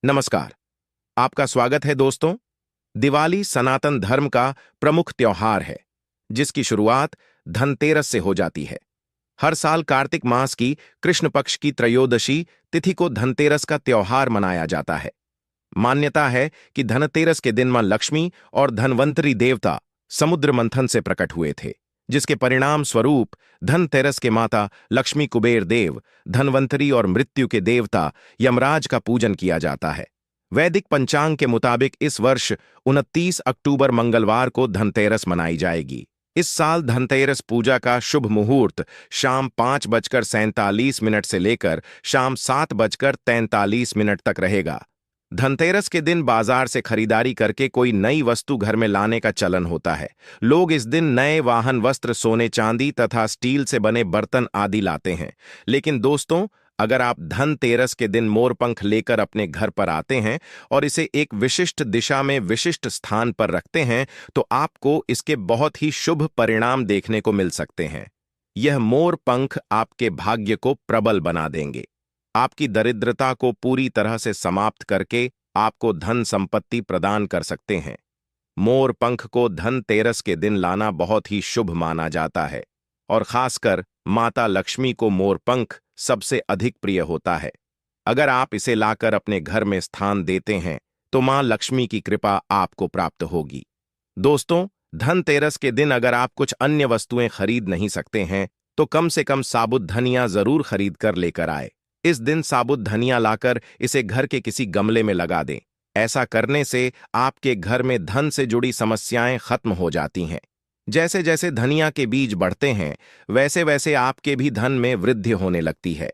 नमस्कार। आपका स्वागत है दोस्तों। दिवाली सनातन धर्म का प्रमुख त्योहार है, जिसकी शुरुआत धनतेरस से हो जाती है। हर साल कार्तिक मास की कृष्ण पक्ष की त्रयोदशी तिथि को धनतेरस का त्योहार मनाया जाता है। मान्यता है कि धनतेरस के दिन मां लक्ष्मी और धनवंतरी देवता समुद्र मंथन से प्रकट हुए थे, जिसके परिणाम स्वरूप धनतेरस के माता लक्ष्मी कुबेर देव, धनवंतरी और मृत्यु के देवता यमराज का पूजन किया जाता है। वैदिक पंचांग के मुताबिक इस वर्ष 29 अक्टूबर मंगलवार को धनतेरस मनाई जाएगी। इस साल धनतेरस पूजा का शुभ मुहूर्त शाम 5:47 से लेकर शाम 7:43 तक रहेगा। धनतेरस के दिन बाजार से खरीदारी करके कोई नई वस्तु घर में लाने का चलन होता है। लोग इस दिन नए वाहन, वस्त्र, सोने चांदी तथा स्टील से बने बर्तन आदि लाते हैं। लेकिन दोस्तों, अगर आप धनतेरस के दिन मोरपंख लेकर अपने घर पर आते हैं और इसे एक विशिष्ट दिशा में विशिष्ट स्थान पर रखते हैं, तो आपको इसके बहुत ही शुभ परिणाम देखने को मिल सकते हैं। यह मोरपंख आपके भाग्य को प्रबल बना देंगे, आपकी दरिद्रता को पूरी तरह से समाप्त करके आपको धन संपत्ति प्रदान कर सकते हैं। मोर पंख को धनतेरस के दिन लाना बहुत ही शुभ माना जाता है और खासकर माता लक्ष्मी को मोर पंख सबसे अधिक प्रिय होता है। अगर आप इसे लाकर अपने घर में स्थान देते हैं तो मां लक्ष्मी की कृपा आपको प्राप्त होगी। दोस्तों, धनतेरस के दिन अगर आप कुछ अन्य वस्तुएं खरीद नहीं सकते हैं तो कम से कम साबुत धनिया जरूर खरीद कर लेकर आए। इस दिन साबुत धनिया लाकर इसे घर के किसी गमले में लगा दें। ऐसा करने से आपके घर में धन से जुड़ी समस्याएं खत्म हो जाती हैं। जैसे जैसे धनिया के बीज बढ़ते हैं, वैसे वैसे आपके भी धन में वृद्धि होने लगती है।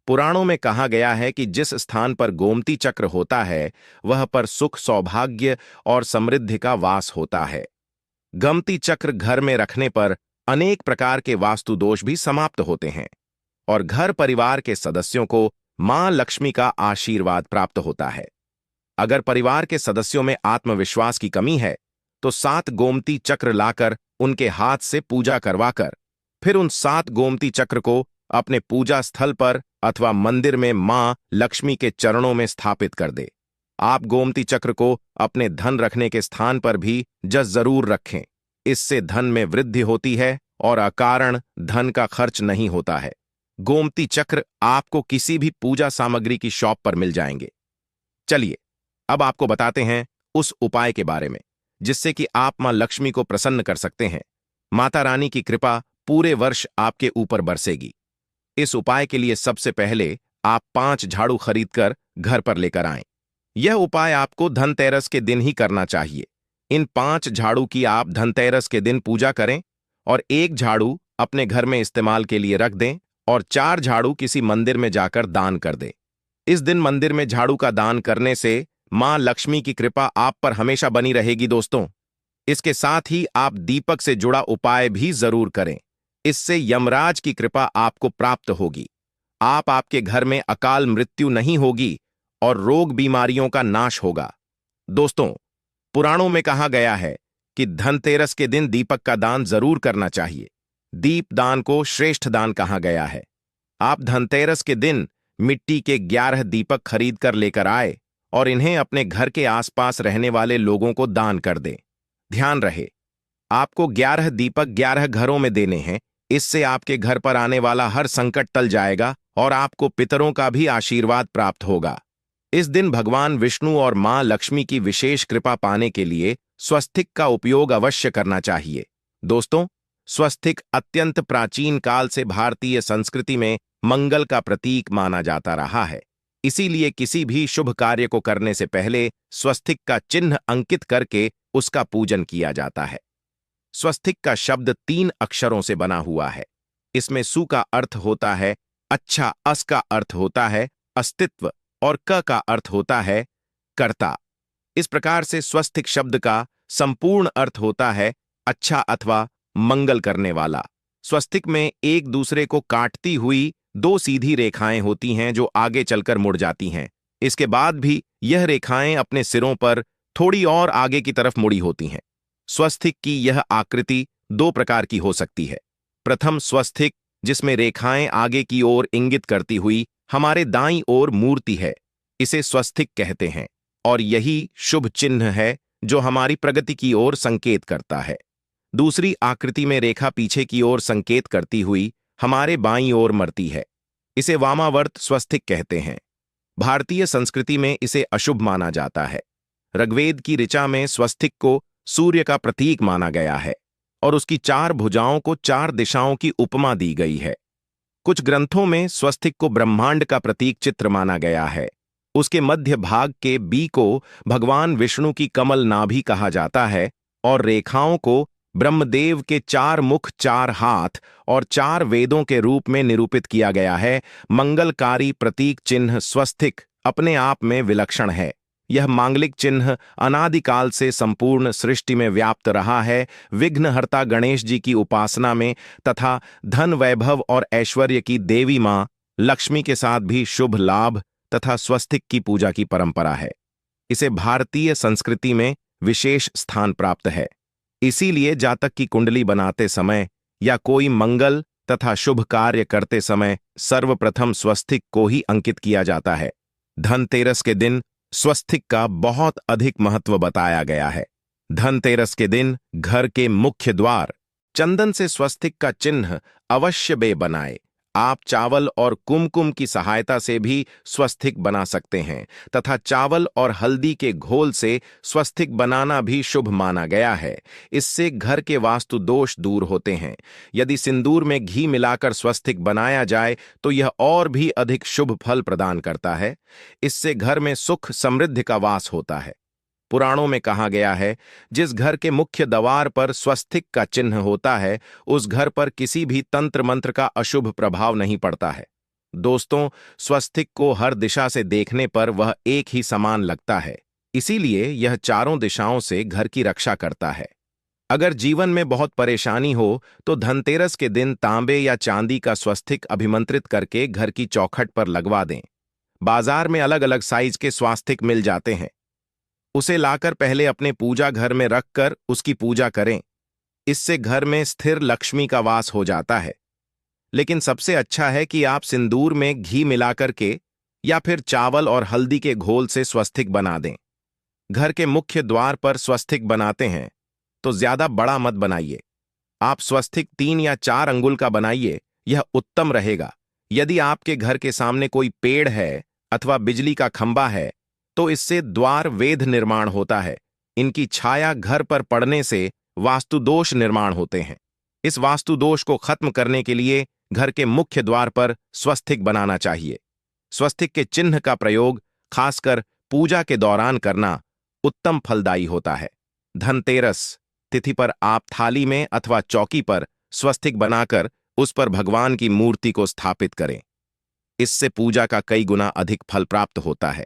पुराणों में कहा गया है कि जिस स्थान पर गोमती चक्र होता है, वह पर सुख, सौभाग्य और समृद्धि का वास होता है। गोमती चक्र घर में रखने पर अनेक प्रकार के वास्तु दोष भी समाप्त होते हैं और घर परिवार के सदस्यों को मां लक्ष्मी का आशीर्वाद प्राप्त होता है। अगर परिवार के सदस्यों में आत्मविश्वास की कमी है तो 7 गोमती चक्र लाकर उनके हाथ से पूजा करवाकर फिर उन 7 गोमती चक्र को अपने पूजा स्थल पर अथवा मंदिर में मां लक्ष्मी के चरणों में स्थापित कर दे। आप गोमती चक्र को अपने धन रखने के स्थान पर भी जरूर रखें। इससे धन में वृद्धि होती है और अकारण धन का खर्च नहीं होता है। गोमती चक्र आपको किसी भी पूजा सामग्री की शॉप पर मिल जाएंगे। चलिए, अब आपको बताते हैं उस उपाय के बारे में जिससे कि आप मां लक्ष्मी को प्रसन्न कर सकते हैं। माता रानी की कृपा पूरे वर्ष आपके ऊपर बरसेगी। इस उपाय के लिए सबसे पहले आप 5 झाड़ू खरीदकर घर पर लेकर आएं। यह उपाय आपको धनतेरस के दिन ही करना चाहिए। इन 5 झाड़ू की आप धनतेरस के दिन पूजा करें और 1 झाड़ू अपने घर में इस्तेमाल के लिए रख दें और 4 झाड़ू किसी मंदिर में जाकर दान कर दें। इस दिन मंदिर में झाड़ू का दान करने से मां लक्ष्मी की कृपा आप पर हमेशा बनी रहेगी। दोस्तों, इसके साथ ही आप दीपक से जुड़ा उपाय भी जरूर करें। इससे यमराज की कृपा आपको प्राप्त होगी। आपके घर में अकाल मृत्यु नहीं होगी और रोग बीमारियों का नाश होगा। दोस्तों, पुराणों में कहा गया है कि धनतेरस के दिन दीपक का दान जरूर करना चाहिए। दीप दान को श्रेष्ठ दान कहा गया है। आप धनतेरस के दिन मिट्टी के 11 दीपक खरीद कर लेकर आए और इन्हें अपने घर के आसपास रहने वाले लोगों को दान कर दें। ध्यान रहे, आपको 11 दीपक 11 घरों में देने हैं। इससे आपके घर पर आने वाला हर संकट टल जाएगा और आपको पितरों का भी आशीर्वाद प्राप्त होगा। इस दिन भगवान विष्णु और मां लक्ष्मी की विशेष कृपा पाने के लिए स्वस्तिक का उपयोग अवश्य करना चाहिए। दोस्तों, स्वस्तिक अत्यंत प्राचीन काल से भारतीय संस्कृति में मंगल का प्रतीक माना जाता रहा है। इसीलिए किसी भी शुभ कार्य को करने से पहले स्वस्तिक का चिन्ह अंकित करके उसका पूजन किया जाता है। स्वस्तिक का शब्द 3 अक्षरों से बना हुआ है। इसमें सु का अर्थ होता है अच्छा, अस का अर्थ होता है अस्तित्व और क का अर्थ होता है कर्ता। इस प्रकार से स्वस्तिक शब्द का संपूर्ण अर्थ होता है अच्छा अथवा मंगल करने वाला। स्वस्तिक में एक दूसरे को काटती हुई 2 सीधी रेखाएं होती हैं जो आगे चलकर मुड़ जाती हैं। इसके बाद भी यह रेखाएं अपने सिरों पर थोड़ी और आगे की तरफ मुड़ी होती हैं। स्वस्तिक की यह आकृति 2 प्रकार की हो सकती है। प्रथम स्वस्तिक, जिसमें रेखाएं आगे की ओर इंगित करती हुई हमारे दाईं ओर मूर्ति है। इसे स्वस्तिक कहते हैं और यही शुभ चिन्ह है जो हमारी प्रगति की ओर संकेत करता है। दूसरी आकृति में रेखा पीछे की ओर संकेत करती हुई हमारे बाईं ओर मरती है। इसे वामावर्त स्वस्तिक कहते हैं। भारतीय संस्कृति में इसे अशुभ माना जाता है। ऋग्वेद की ऋचा में स्वस्तिक को सूर्य का प्रतीक माना गया है और उसकी 4 भुजाओं को 4 दिशाओं की उपमा दी गई है। कुछ ग्रंथों में स्वस्तिक को ब्रह्मांड का प्रतीक चित्र माना गया है। उसके मध्य भाग के बी को भगवान विष्णु की कमल नाभि कहा जाता है और रेखाओं को ब्रह्मदेव के 4 मुख, 4 हाथ और 4 वेदों के रूप में निरूपित किया गया है। मंगलकारी प्रतीक चिन्ह स्वस्तिक अपने आप में विलक्षण है। यह मांगलिक चिन्ह अनादिकाल से संपूर्ण सृष्टि में व्याप्त रहा है। विघ्नहर्ता गणेश जी की उपासना में तथा धन, वैभव और ऐश्वर्य की देवी मां लक्ष्मी के साथ भी शुभ लाभ तथा स्वस्तिक की पूजा की परंपरा है। इसे भारतीय संस्कृति में विशेष स्थान प्राप्त है। इसीलिए जातक की कुंडली बनाते समय या कोई मंगल तथा शुभ कार्य करते समय सर्वप्रथम स्वस्तिक को ही अंकित किया जाता है। धनतेरस के दिन स्वस्तिक का बहुत अधिक महत्व बताया गया है। धनतेरस के दिन घर के मुख्य द्वार चंदन से स्वस्तिक का चिन्ह अवश्य बनाए। आप चावल और कुमकुम की सहायता से भी स्वस्तिक बना सकते हैं तथा चावल और हल्दी के घोल से स्वस्तिक बनाना भी शुभ माना गया है। इससे घर के वास्तु दोष दूर होते हैं। यदि सिंदूर में घी मिलाकर स्वस्तिक बनाया जाए तो यह और भी अधिक शुभ फल प्रदान करता है। इससे घर में सुख समृद्धि का वास होता है। पुराणों में कहा गया है, जिस घर के मुख्य द्वार पर स्वस्तिक का चिन्ह होता है उस घर पर किसी भी तंत्र मंत्र का अशुभ प्रभाव नहीं पड़ता है। दोस्तों, स्वस्तिक को हर दिशा से देखने पर वह एक ही समान लगता है, इसीलिए यह चारों दिशाओं से घर की रक्षा करता है। अगर जीवन में बहुत परेशानी हो तो धनतेरस के दिन तांबे या चांदी का स्वस्तिक अभिमंत्रित करके घर की चौखट पर लगवा दें। बाजार में अलग अलग साइज के स्वस्तिक मिल जाते हैं। उसे लाकर पहले अपने पूजा घर में रखकर उसकी पूजा करें। इससे घर में स्थिर लक्ष्मी का वास हो जाता है। लेकिन सबसे अच्छा है कि आप सिंदूर में घी मिलाकर के या फिर चावल और हल्दी के घोल से स्वस्तिक बना दें। घर के मुख्य द्वार पर स्वस्तिक बनाते हैं तो ज्यादा बड़ा मत बनाइए। आप स्वस्तिक 3 या 4 अंगुल का बनाइए, यह उत्तम रहेगा। यदि आपके घर के सामने कोई पेड़ है अथवा बिजली का खंभा है तो इससे द्वार वेध निर्माण होता है। इनकी छाया घर पर पड़ने से वास्तु दोष निर्माण होते हैं। इस वास्तु दोष को खत्म करने के लिए घर के मुख्य द्वार पर स्वस्तिक बनाना चाहिए। स्वस्तिक के चिन्ह का प्रयोग खासकर पूजा के दौरान करना उत्तम फलदायी होता है। धनतेरस तिथि पर आप थाली में अथवा चौकी पर स्वस्तिक बनाकर उस पर भगवान की मूर्ति को स्थापित करें। इससे पूजा का कई गुना अधिक फल प्राप्त होता है।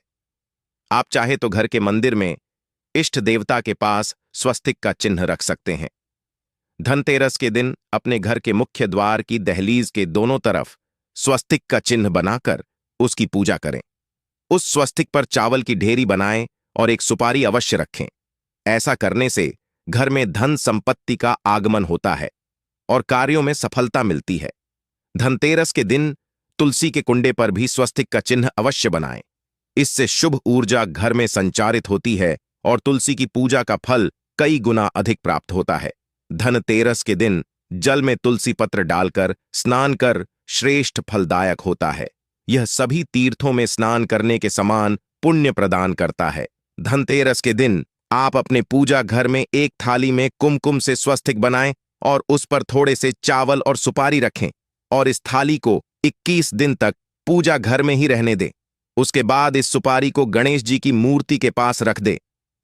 आप चाहे तो घर के मंदिर में इष्ट देवता के पास स्वस्तिक का चिन्ह रख सकते हैं। धनतेरस के दिन अपने घर के मुख्य द्वार की दहलीज के दोनों तरफ स्वस्तिक का चिन्ह बनाकर उसकी पूजा करें। उस स्वस्तिक पर चावल की ढेरी बनाएं और एक सुपारी अवश्य रखें। ऐसा करने से घर में धन संपत्ति का आगमन होता है और कार्यों में सफलता मिलती है। धनतेरस के दिन तुलसी के कुंडे पर भी स्वस्तिक का चिन्ह अवश्य बनाएं। इससे शुभ ऊर्जा घर में संचारित होती है और तुलसी की पूजा का फल कई गुना अधिक प्राप्त होता है। धनतेरस के दिन जल में तुलसी पत्र डालकर स्नान कर श्रेष्ठ फलदायक होता है। यह सभी तीर्थों में स्नान करने के समान पुण्य प्रदान करता है। धनतेरस के दिन आप अपने पूजा घर में एक थाली में कुमकुम से स्वस्तिक बनाएं और उस पर थोड़े से चावल और सुपारी रखें और इस थाली को 21 दिन तक पूजा घर में ही रहने दें। उसके बाद इस सुपारी को गणेश जी की मूर्ति के पास रख दे।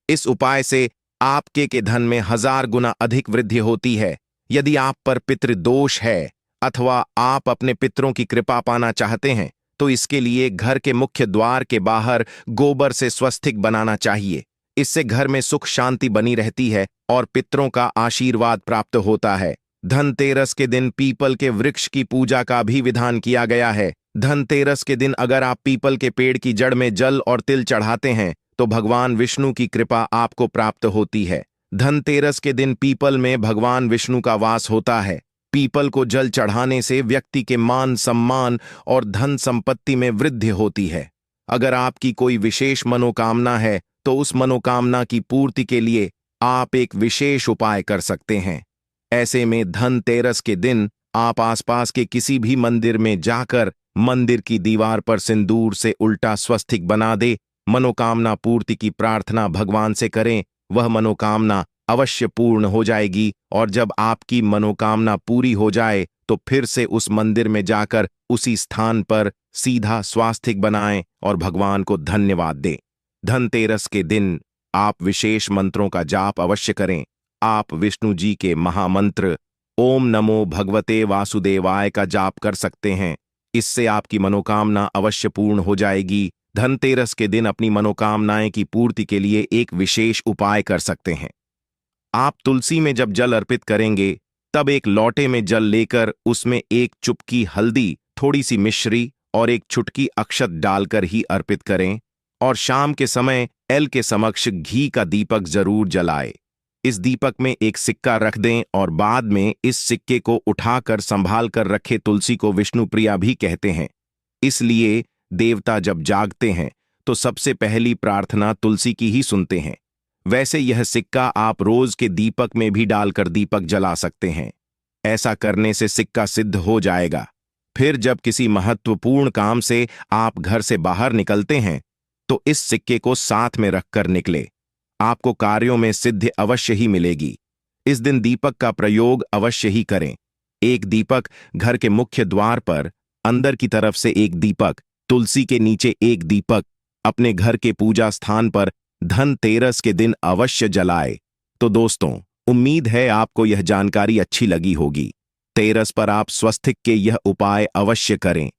इस उपाय से आपके के धन में 1000 गुना अधिक वृद्धि होती है। यदि आप पर पितृदोष है अथवा आप अपने पितरों की कृपा पाना चाहते हैं तो इसके लिए घर के मुख्य द्वार के बाहर गोबर से स्वस्तिक बनाना चाहिए। इससे घर में सुख शांति बनी रहती है और पितरों का आशीर्वाद प्राप्त होता है। धनतेरस के दिन पीपल के वृक्ष की पूजा का भी विधान किया गया है। धनतेरस के दिन अगर आप पीपल के पेड़ की जड़ में जल और तिल चढ़ाते हैं तो भगवान विष्णु की कृपा आपको प्राप्त होती है। धनतेरस के दिन पीपल में भगवान विष्णु का वास होता है। पीपल को जल चढ़ाने से व्यक्ति के मान सम्मान और धन संपत्ति में वृद्धि होती है। अगर आपकी कोई विशेष मनोकामना है तो उस मनोकामना की पूर्ति के लिए आप एक विशेष उपाय कर सकते हैं। ऐसे में धनतेरस के दिन आप आसपास के किसी भी मंदिर में जाकर मंदिर की दीवार पर सिंदूर से उल्टा स्वस्तिक बना दे, मनोकामना पूर्ति की प्रार्थना भगवान से करें। वह मनोकामना अवश्य पूर्ण हो जाएगी और जब आपकी मनोकामना पूरी हो जाए तो फिर से उस मंदिर में जाकर उसी स्थान पर सीधा स्वास्तिक बनाएं और भगवान को धन्यवाद दें। धनतेरस के दिन आप विशेष मंत्रों का जाप अवश्य करें। आप विष्णु जी के महामंत्र ओम नमो भगवते वासुदेवाय का जाप कर सकते हैं। इससे आपकी मनोकामना अवश्य पूर्ण हो जाएगी। धनतेरस के दिन अपनी मनोकामनाएं की पूर्ति के लिए एक विशेष उपाय कर सकते हैं। आप तुलसी में जब जल अर्पित करेंगे तब एक लोटे में जल लेकर उसमें एक चुटकी हल्दी, थोड़ी सी मिश्री और एक चुटकी अक्षत डालकर ही अर्पित करें और शाम के समय एल के समक्ष घी का दीपक जरूर जलाए। इस दीपक में एक सिक्का रख दें और बाद में इस सिक्के को उठाकर संभाल कर रखे। तुलसी को विष्णु प्रिया भी कहते हैं, इसलिए देवता जब जागते हैं तो सबसे पहली प्रार्थना तुलसी की ही सुनते हैं। वैसे यह सिक्का आप रोज के दीपक में भी डालकर दीपक जला सकते हैं। ऐसा करने से सिक्का सिद्ध हो जाएगा। फिर जब किसी महत्वपूर्ण काम से आप घर से बाहर निकलते हैं तो इस सिक्के को साथ में रखकर निकले। आपको कार्यों में सिद्धि अवश्य ही मिलेगी। इस दिन दीपक का प्रयोग अवश्य ही करें। एक दीपक घर के मुख्य द्वार पर, अंदर की तरफ से एक दीपक, तुलसी के नीचे एक दीपक, अपने घर के पूजा स्थान पर धनतेरस के दिन अवश्य जलाए। तो दोस्तों, उम्मीद है आपको यह जानकारी अच्छी लगी होगी। तेरस पर आप स्वस्तिक के यह उपाय अवश्य करें।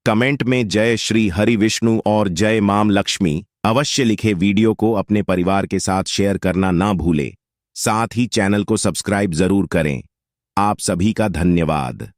कमेंट में जय श्री हरि विष्णु और जय मां लक्ष्मी अवश्य लिखे। वीडियो को अपने परिवार के साथ शेयर करना ना भूले। साथ ही चैनल को सब्सक्राइब जरूर करें। आप सभी का धन्यवाद।